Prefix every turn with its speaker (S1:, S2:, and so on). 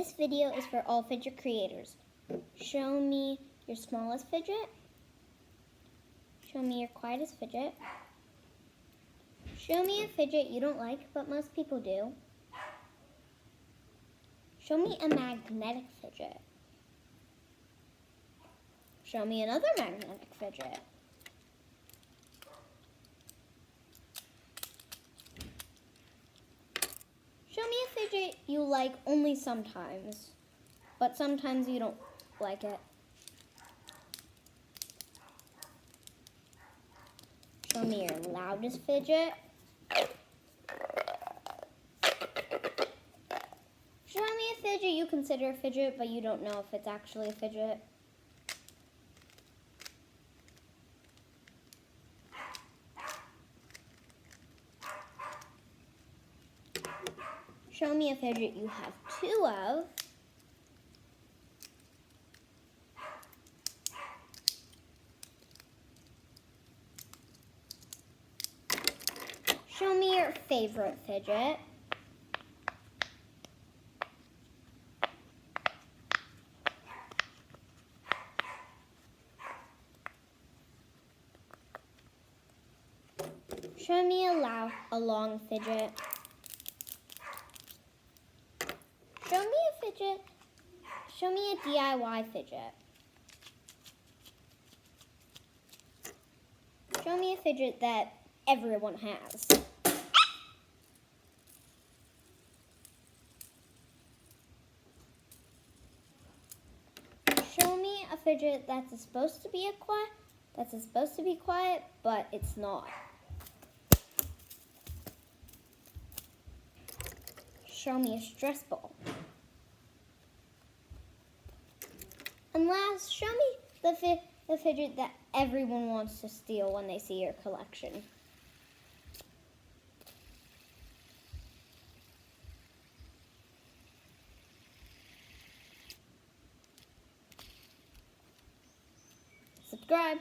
S1: This video is for all fidget creators. Show me your smallest fidget. Show me your quietest fidget. Show me a fidget you don't like, but most people do. Show me a magnetic fidget. Show me another magnetic fidget. Show me a fidget you like only sometimes, but sometimes you don't like it. Show me your loudest fidget. Show me a fidget you consider a fidget, but you don't know if it's actually a fidget. Show me a fidget you have two of. Show me your favorite fidget. Show me a long fidget. Show me a fidget. Show me a DIY fidget. Show me a fidget that everyone has. Show me a fidget that's supposed to be quiet, but it's not. Show me a stress ball. And last, show me the fidget that everyone wants to steal when they see your collection. Subscribe.